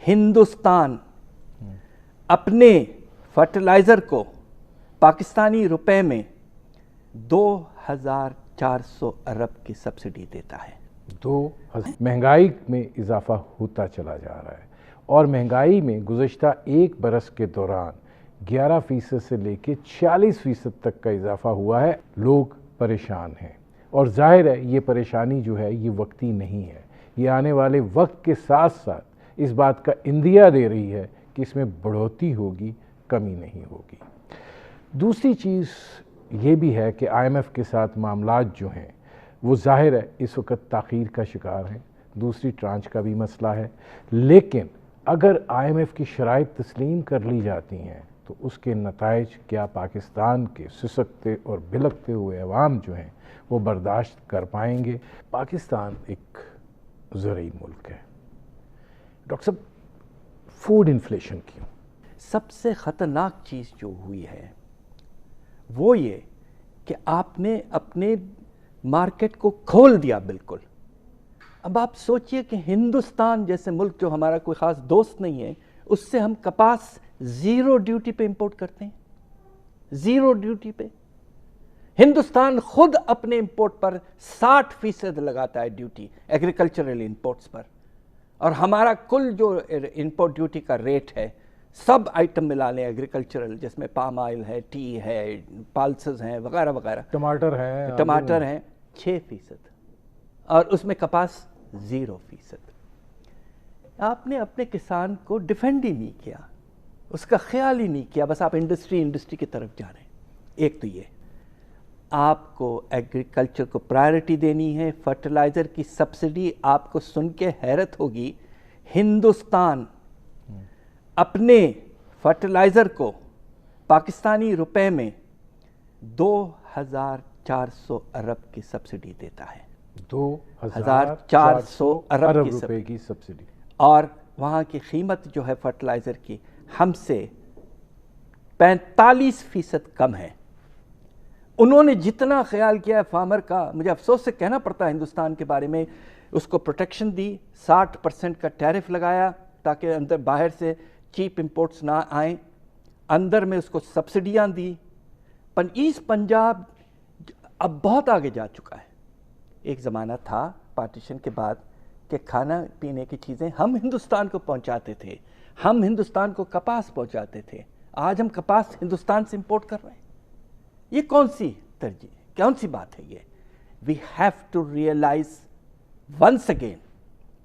ہندوستان اپنے فرٹیلائزر کو پاکستانی روپے میں 2400 ارب کی سبسڈی دیتا ہے. مہنگائی میں اضافہ ہوتا چلا جا رہا ہے، اور مہنگائی میں گزشتہ ایک برس کے دوران 11% سے لے کے 40% تک کا اضافہ ہوا ہے. لوگ پریشان ہیں، اور ظاہر ہے یہ پریشانی جو ہے یہ وقتی نہیں ہے، یہ آنے والے وقت کے ساتھ ساتھ اس بات کا اندیا دے رہی ہے کہ اس میں بڑھوتری ہوگی، کمی نہیں ہوگی. دوسری چیز یہ بھی ہے کہ آئی ایم ایف کے ساتھ معاملات جو ہیں وہ ظاہر ہے اس وقت تاخیر کا شکار ہیں. دوسری ٹرانچ کا بھی مسئلہ ہے، لیکن اگر آئی ایم ایف کی شرائط تسلیم کر لی جاتی ہیں تو اس کے نتائج کیا پاکستان کے سسکتے اور بلکتے ہوئے عوام جو ہیں وہ برداشت کر پائیں گے؟ پاکستان ایک زرعی ملک ہے. ڈاکٹر صاحب، فوڈ انفلیشن کیوں؟ سب سے خطرناک چیز جو ہوئی ہے وہ یہ کہ آپ نے اپنے مارکیٹ کو کھول دیا بالکل. اب آپ سوچئے کہ ہندوستان جیسے ملک جو ہمارا کوئی خاص دوست نہیں ہے، اس سے ہم کپاس 0 ڈیوٹی پہ امپورٹ کرتے ہیں. 0 ڈیوٹی پہ. ہندوستان خود اپنے امپورٹ پر 60% لگاتا ہے ڈیوٹی ایگریکلچرل امپورٹس پر، اور ہمارا کل جو امپورٹ ڈیوٹی کا ریٹ ہے سب آئٹم ملا لیں ایگریکلچرل، جس میں پام آئل ہے، ٹی ہے، پالسز ہیں وغیرہ وغیرہ، ٹماٹر ہیں 6%، اور اس میں کپاس 0%. آپ نے اپنے کسان کو ڈیفینڈ ہی نہیں کیا، اس کا خیال ہی نہیں کیا، بس آپ انڈسٹری کی طرف جا رہے ہیں. ایک تو یہ آپ کو ایگریکلچر کو پرائرٹی دینی ہے. فرٹیلائزر کی سبسڈی آپ کو سن کے حیرت ہوگی، ہندوستان اپنے فرٹیلائزر کو پاکستانی روپے میں 2400 ارب کی سبسڈی دیتا ہے. 2400 ارب روپے کی سبسڈی، اور وہاں کی قیمت جو ہے فرٹیلائزر کی ہم سے 45% کم ہے. انہوں نے جتنا خیال کیا ہے فارمر کا، مجھے افسوس سے کہنا پڑتا ہے ہندوستان کے بارے میں، اس کو پروٹیکشن دی، 60% کا ٹیرف لگایا تاکہ اندر باہر سے چیپ امپورٹس نہ آئیں، اندر میں اس کو سبسڈیاں دی. ایسٹ پنجاب اب بہت آگے جا چکا ہے. ایک زمانہ تھا پارٹیشن کے بعد کہ کھانا پینے کی چیزیں ہم ہندوستان کو پہنچاتے تھے، ہم ہندوستان کو کپاس پہنچاتے تھے. آج ہم کپاس ہندوستان سے امپورٹ کر رہے ہیں. یہ کون سی ترجیح، کون سی بات ہے یہ؟ We have to realise once again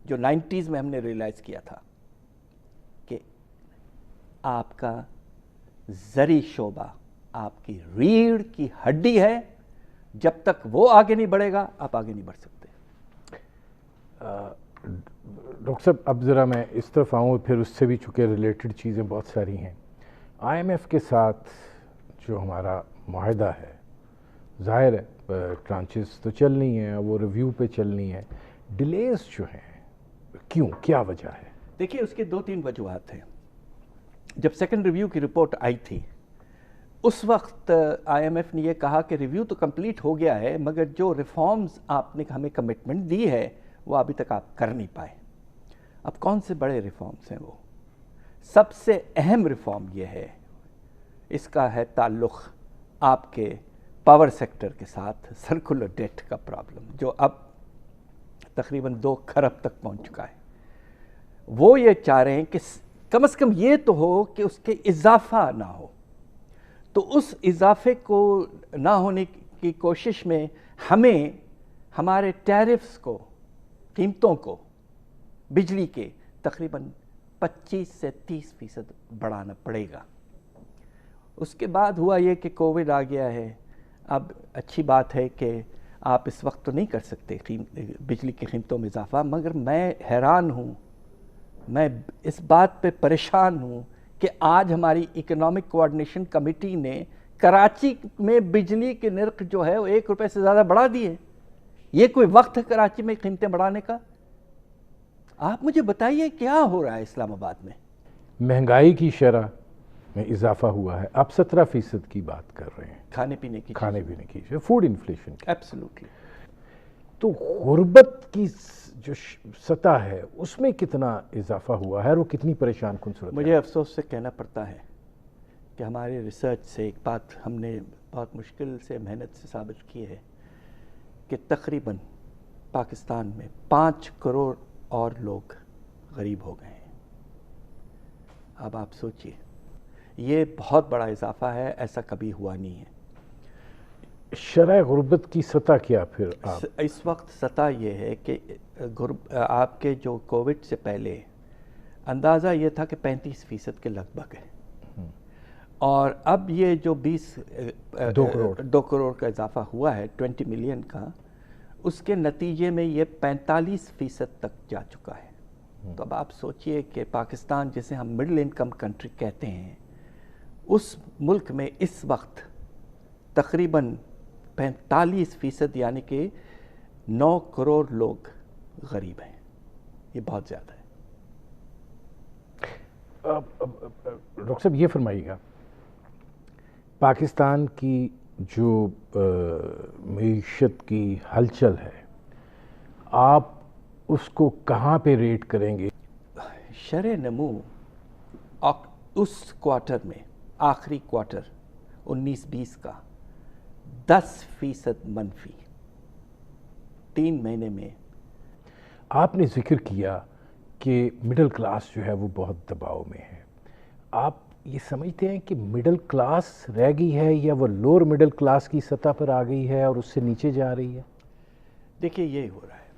جو 90s میں ہم نے ریئلائز کیا تھا کہ آپ کا زرعی شعبہ آپ کی ریڑھ کی ہڈی ہے. جب تک وہ آگے نہیں بڑھے گا آپ آگے نہیں بڑھ سکتے. ڈاکٹر صاحب، اب ذرا میں اس طرف آؤں، پھر اس سے بھی چونکہ ریلیٹڈ چیزیں بہت ساری ہیں. آئی ایم ایف کے ساتھ جو ہمارا معاہدہ ہے، ظاہر ہے ٹرانچز تو چلنی ہیں، وہ ریویو پہ چلنی ہے. ڈیلیز جو ہیں کیوں، کیا وجہ ہے؟ دیکھیے، اس کے 2-3 وجوہات ہیں. جب سیکنڈ ریویو کی رپورٹ آئی تھی اس وقت آئی ایم ایف نے یہ کہا کہ ریویو تو کمپلیٹ ہو گیا ہے، مگر جو ریفارمز آپ نے ہمیں کمٹمنٹ دی ہے وہ ابھی تک آپ کر نہیں پائے. اب کون سے بڑے ریفارمز ہیں وہ؟ سب سے اہم ریفارم یہ ہے، اس کا ہے تعلق آپ کے پاور سیکٹر کے ساتھ، سرکولر ڈیٹ کا پرابلم جو اب تقریباً 2 کھرب تک پہنچ چکا ہے. وہ یہ چاہ رہے ہیں کہ کم از کم یہ تو ہو کہ اس کے اضافہ نہ ہو. تو اس اضافے کو نہ ہونے کی کوشش میں ہمیں ہمارے ٹیرفز کو، قیمتوں کو بجلی کے تقریباً 25 سے 30% بڑھانا پڑے گا. اس کے بعد ہوا یہ کہ کووڈ آ گیا ہے. اب اچھی بات ہے کہ آپ اس وقت تو نہیں کر سکتے بجلی کی قیمتوں میں اضافہ، مگر میں حیران ہوں، میں اس بات پہ پریشان ہوں کہ آج ہماری اکنامک کوآرڈینیشن کمیٹی نے کراچی میں بجلی کے نرخ جو ہے وہ 1 روپے سے زیادہ بڑھا دیے. یہ کوئی وقت ہے کراچی میں قیمتیں بڑھانے کا؟ آپ مجھے بتائیے کیا ہو رہا ہے اسلام آباد میں؟ مہنگائی کی شرح میں اضافہ ہوا ہے، آپ 17% کی بات کر رہے ہیں. کھانے پینے کی فوڈ انفلیشن. ایبسلیوٹلی. تو غربت کی جو سطح ہے اس میں کتنا اضافہ ہوا ہے اور وہ کتنی پریشان کن صورت ہے؟ مجھے افسوس سے کہنا پڑتا ہے کہ ہماری ریسرچ سے ایک بات ہم نے بہت مشکل سے محنت سے ثابت کی ہے کہ تقریباً پاکستان میں 5 کروڑ اور لوگ غریب ہو گئے ہیں۔ اب آپ سوچئے، یہ بہت بڑا اضافہ ہے، ایسا کبھی ہوا نہیں ہے۔ شرح غربت کی سطح کیا پھر آپ؟ اس وقت سطح یہ ہے کہ آپ کے جو کووڈ سے پہلے اندازہ یہ تھا کہ 35% کے لگ بھگ ہے، اور اب یہ جو 2 کروڑ کا اضافہ ہوا ہے 20 ملین کا، اس کے نتیجے میں یہ 45% تک جا چکا ہے۔ تو اب آپ سوچئے کہ پاکستان جسے ہم مڈل انکم کنٹری کہتے ہیں، اس ملک میں اس وقت تقریباً 45% یعنی کہ 9 کروڑ لوگ غریب ہیں۔ یہ بہت زیادہ ہے۔ ڈاکٹر صاحب یہ فرمائیے گا، پاکستان کی جو معیشت کی ہلچل ہے، آپ اس کو کہاں پہ ریٹ کریں گے؟ شرح نمو اس کوارٹر میں، آخری کوارٹر 19-20 کا 10% منفی 3 مہینے میں۔ آپ نے ذکر کیا کہ مڈل کلاس جو ہے وہ بہت دباؤ میں ہے، آپ یہ سمجھتے ہیں کہ مڈل کلاس رہ گئی ہے یا وہ لوور مڈل کلاس کی سطح پر آ گئی ہے اور اس سے نیچے جا رہی ہے؟ دیکھیے، یہی ہو رہا ہے۔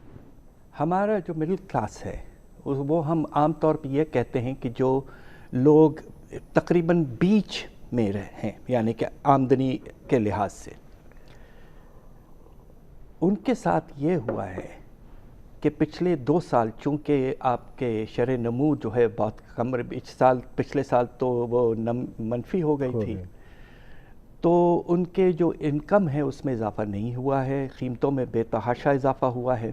ہمارا جو مڈل کلاس ہے وہ ہم عام طور پہ یہ کہتے ہیں کہ جو لوگ تقریباً بیچ میں ہیں، یعنی کہ آمدنی کے لحاظ سے، ان کے ساتھ یہ ہوا ہے کہ پچھلے 2 سال چونکہ آپ کے شرح نمو جو ہے بہت کم، پچھلے سال تو وہ منفی ہو گئی تھی، تو ان کے جو انکم ہے اس میں اضافہ نہیں ہوا ہے، قیمتوں میں بے تحاشا اضافہ ہوا ہے،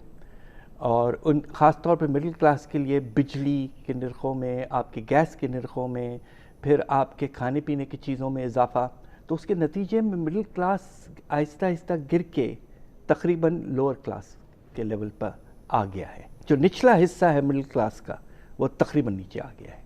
اور خاص طور پہ مڈل کلاس کے لیے بجلی کے نرخوں میں، آپ کے گیس کے نرخوں میں، پھر آپ کے کھانے پینے کی چیزوں میں اضافہ، تو اس کے نتیجے میں مڈل کلاس آہستہ آہستہ گر کے تقریباً لوور کلاس کے لیول پر آ گیا ہے۔ جو نچلا حصہ ہے مڈل کلاس کا وہ تقریباً نیچے آ گیا ہے۔